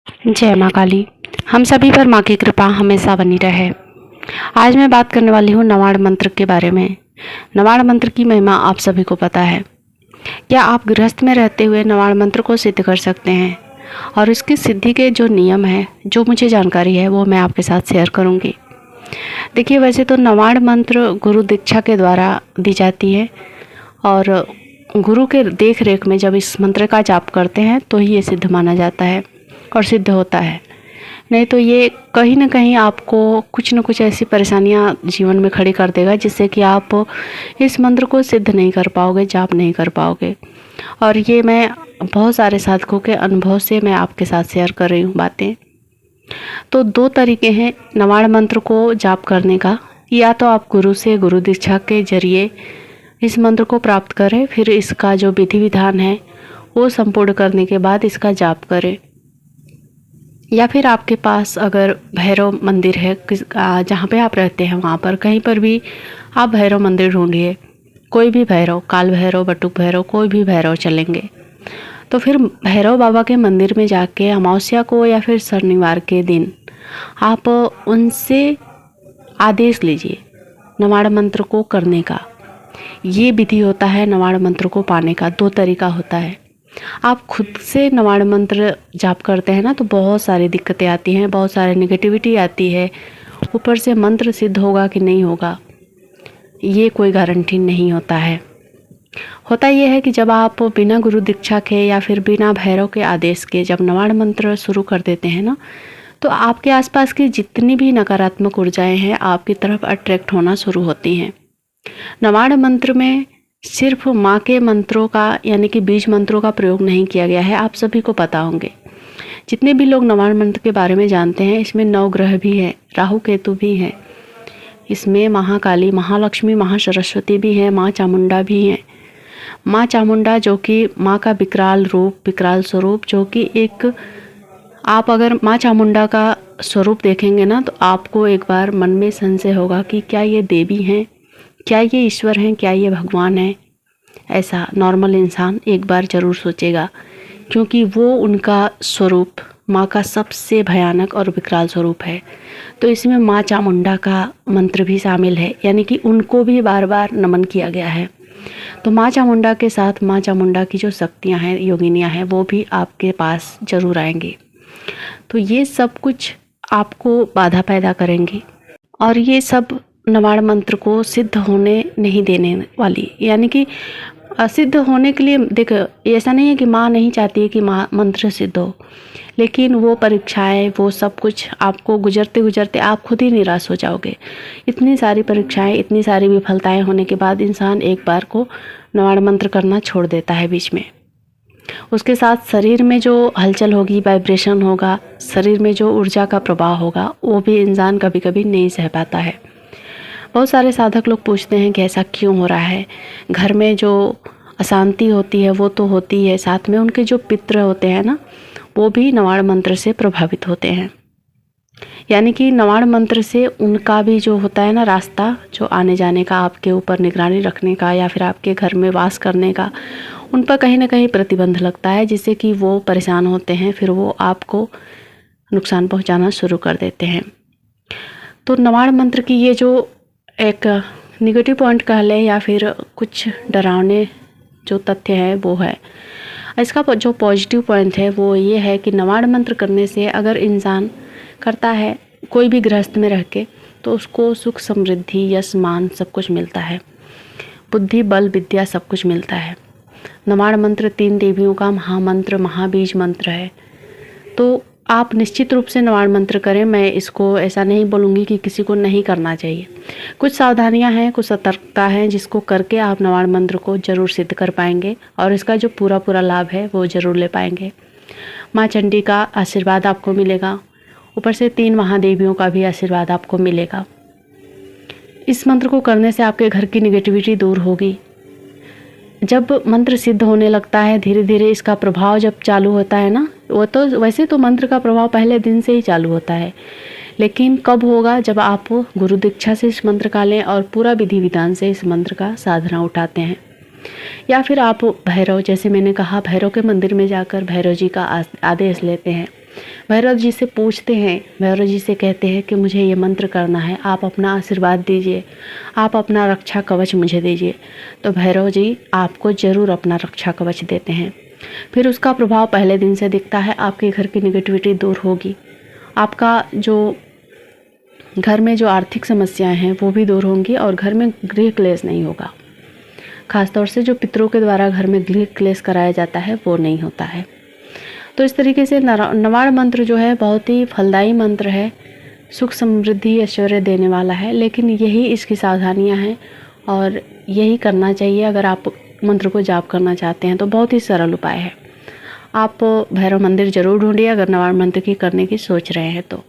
जय माँ काली। हम सभी पर माँ की कृपा हमेशा बनी रहे। आज मैं बात करने वाली हूँ नवाड़ मंत्र के बारे में। नवाड़ मंत्र की महिमा आप सभी को पता है। क्या आप गृहस्थ में रहते हुए नवाड़ मंत्र को सिद्ध कर सकते हैं? और इसकी सिद्धि के जो नियम हैं, जो मुझे जानकारी है, वो मैं आपके साथ शेयर करूँगी। देखिए, वैसे तो नवाड़ मंत्र गुरु दीक्षा के द्वारा दी जाती है और गुरु के देख रेख में जब इस मंत्र का जाप करते हैं तो ही ये सिद्ध माना जाता है और सिद्ध होता है। नहीं तो ये कहीं ना कहीं आपको कुछ न कुछ ऐसी परेशानियां जीवन में खड़ी कर देगा जिससे कि आप इस मंत्र को सिद्ध नहीं कर पाओगे, जाप नहीं कर पाओगे। और ये मैं बहुत सारे साधकों के अनुभव से मैं आपके साथ शेयर कर रही हूँ बातें। तो दो तरीके हैं नवाड़ मंत्र को जाप करने का। या तो आप गुरु से गुरु दीक्षा के जरिए इस मंत्र को प्राप्त करें, फिर इसका जो विधि विधान है वो संपूर्ण करने के बाद इसका जाप करें। या फिर आपके पास अगर भैरव मंदिर है जहाँ पे आप रहते हैं, वहाँ पर कहीं पर भी आप भैरव मंदिर ढूंढिए। कोई भी भैरव, काल भैरव, बटुक भैरव, कोई भी भैरव चलेंगे। तो फिर भैरव बाबा के मंदिर में जाके अमावस्या को या फिर शनिवार के दिन आप उनसे आदेश लीजिए नवाड़ मंत्र को करने का। ये विधि होता है नवाड़ मंत्र को पाने का। दो तरीका होता है। आप खुद से नवाड़ मंत्र जाप करते हैं ना, तो बहुत सारी दिक्कतें आती हैं, बहुत सारी नेगेटिविटी आती है। ऊपर से मंत्र सिद्ध होगा कि नहीं होगा, ये कोई गारंटी नहीं होता है। होता यह है कि जब आप बिना गुरु दीक्षा के या फिर बिना भैरव के आदेश के जब नवाड़ मंत्र शुरू कर देते हैं ना, तो आपके आसपास की जितनी भी नकारात्मक ऊर्जाएं हैं आपकी तरफ अट्रैक्ट होना शुरू होती हैं। नवाड़ मंत्र में सिर्फ माँ के मंत्रों का यानी कि बीज मंत्रों का प्रयोग नहीं किया गया है। आप सभी को पता होंगे, जितने भी लोग नवाड़ मंत्र के बारे में जानते हैं, इसमें 9 ग्रह भी हैं, राहु केतु भी हैं, इसमें महाकाली, महालक्ष्मी, महासरस्वती भी हैं, माँ चामुंडा भी हैं। माँ चामुंडा जो कि माँ का विकराल रूप, विकराल स्वरूप, जो कि एक आप अगर माँ चामुंडा का स्वरूप देखेंगे ना, तो आपको एक बार मन में संशय होगा कि क्या ये देवी हैं, क्या ये ईश्वर हैं, क्या ये भगवान है। ऐसा नॉर्मल इंसान एक बार ज़रूर सोचेगा, क्योंकि वो उनका स्वरूप माँ का सबसे भयानक और विकराल स्वरूप है। तो इसमें माँ चामुंडा का मंत्र भी शामिल है, यानी कि उनको भी बार बार नमन किया गया है। तो माँ चामुंडा के साथ माँ चामुंडा की जो शक्तियाँ हैं, योगिनियाँ हैं, वो भी आपके पास ज़रूर आएंगी। तो ये सब कुछ आपको बाधा पैदा करेंगी और ये सब नवाड़ मंत्र को सिद्ध होने नहीं देने वाली। यानी कि सिद्ध होने के लिए देखो, ऐसा नहीं है कि माँ नहीं चाहती है कि माँ मंत्र सिद्ध हो, लेकिन वो परीक्षाएं, वो सब कुछ आपको गुजरते गुजरते आप खुद ही निराश हो जाओगे। इतनी सारी परीक्षाएं, इतनी सारी विफलताएं होने के बाद इंसान एक बार को नवाड़ मंत्र करना छोड़ देता है बीच में। उसके साथ शरीर में जो हलचल होगी, वाइब्रेशन होगा, शरीर में जो ऊर्जा का प्रवाह होगा, वो भी इंसान कभी कभी नहीं सह पाता है। बहुत सारे साधक लोग पूछते हैं कि ऐसा क्यों हो रहा है। घर में जो अशांति होती है वो तो होती है, साथ में उनके जो पितृ होते हैं ना, वो भी नवाड़ मंत्र से प्रभावित होते हैं। यानी कि नवाड़ मंत्र से उनका भी जो होता है ना रास्ता, जो आने जाने का, आपके ऊपर निगरानी रखने का या फिर आपके घर में वास करने का, उन पर कहीं ना कहीं प्रतिबंध लगता है, जिससे कि वो परेशान होते हैं, फिर वो आपको नुकसान पहुंचाना शुरू कर देते हैं। तो नवाड़ मंत्र की ये जो एक निगेटिव पॉइंट कह लें या फिर कुछ डरावने जो तथ्य है वो है। इसका जो पॉजिटिव पॉइंट है वो ये है कि नवाड़ मंत्र करने से अगर इंसान करता है कोई भी गृहस्थ में रह के, तो उसको सुख, समृद्धि, यश, मान सब कुछ मिलता है। बुद्धि, बल, विद्या सब कुछ मिलता है। नवाड़ मंत्र 3 देवियों का महामंत्र, महाबीज मंत्र है। तो आप निश्चित रूप से नवाड़ मंत्र करें। मैं इसको ऐसा नहीं बोलूँगी कि किसी को नहीं करना चाहिए। कुछ सावधानियां हैं, कुछ सतर्कता है, जिसको करके आप नवाड़ मंत्र को ज़रूर सिद्ध कर पाएंगे और इसका जो पूरा लाभ है वो ज़रूर ले पाएंगे। माँ चंडी का आशीर्वाद आपको मिलेगा, ऊपर से 3 महादेवियों का भी आशीर्वाद आपको मिलेगा। इस मंत्र को करने से आपके घर की निगेटिविटी दूर होगी। जब मंत्र सिद्ध होने लगता है, धीरे धीरे इसका प्रभाव जब चालू होता है ना, वो तो वैसे तो मंत्र का प्रभाव पहले दिन से ही चालू होता है, लेकिन कब होगा, जब आप गुरु दीक्षा से इस मंत्र का लें और पूरा विधि विधान से इस मंत्र का साधना उठाते हैं। या फिर आप भैरव, जैसे मैंने कहा, भैरव के मंदिर में जाकर भैरव जी का आदेश लेते हैं भैरव जी से पूछते हैं, भैरव जी से कहते हैं कि मुझे ये मंत्र करना है, आप अपना आशीर्वाद दीजिए, आप अपना रक्षा कवच मुझे दीजिए। तो भैरव जी आपको ज़रूर अपना रक्षा कवच देते हैं। फिर उसका प्रभाव पहले दिन से दिखता है, आपके घर की नेगेटिविटी दूर होगी, आपका जो घर में जो आर्थिक समस्याएं हैं वो भी दूर होंगी और घर में गृह क्लेश नहीं होगा। खासतौर से जो पितरों के द्वारा घर में गृह क्लेश कराया जाता है वो नहीं होता है। तो इस तरीके से नवाड़ मंत्र जो है बहुत ही फलदायी मंत्र है, सुख समृद्धि ऐश्वर्य देने वाला है, लेकिन यही इसकी सावधानियां हैं और यही करना चाहिए अगर आप मंत्र को जाप करना चाहते हैं। तो बहुत ही सरल उपाय है, आप भैरव मंदिर जरूर ढूंढिए अगर नवाड़ मंत्र की करने की सोच रहे हैं तो।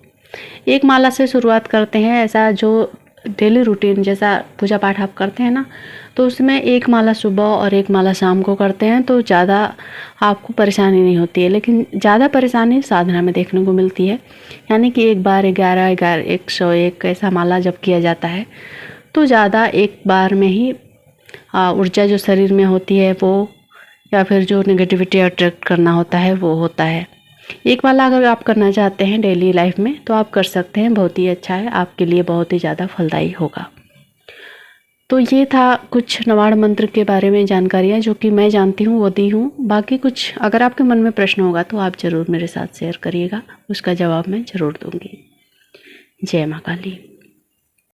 एक माला से शुरुआत करते हैं, ऐसा जो डेली रूटीन जैसा पूजा पाठ आप करते हैं ना, तो उसमें एक माला सुबह और एक माला शाम को करते हैं तो ज़्यादा आपको परेशानी नहीं होती है। लेकिन ज़्यादा परेशानी साधना में देखने को मिलती है, यानी कि एक बार 101 ऐसा माला जब किया जाता है तो ज़्यादा एक बार में ही ऊर्जा जो शरीर में होती है वो, या फिर जो नेगेटिविटी अट्रैक्ट करना होता है वो होता है। एक माला अगर आप करना चाहते हैं डेली लाइफ में तो आप कर सकते हैं, बहुत ही अच्छा है, आपके लिए बहुत ही ज़्यादा फलदायी होगा। तो ये था कुछ नवाड़ मंत्र के बारे में जानकारियाँ जो कि मैं जानती हूँ वो दी हूँ। बाकी कुछ अगर आपके मन में प्रश्न होगा तो आप ज़रूर मेरे साथ शेयर करिएगा, उसका जवाब मैं ज़रूर दूँगी। जय माँ काली।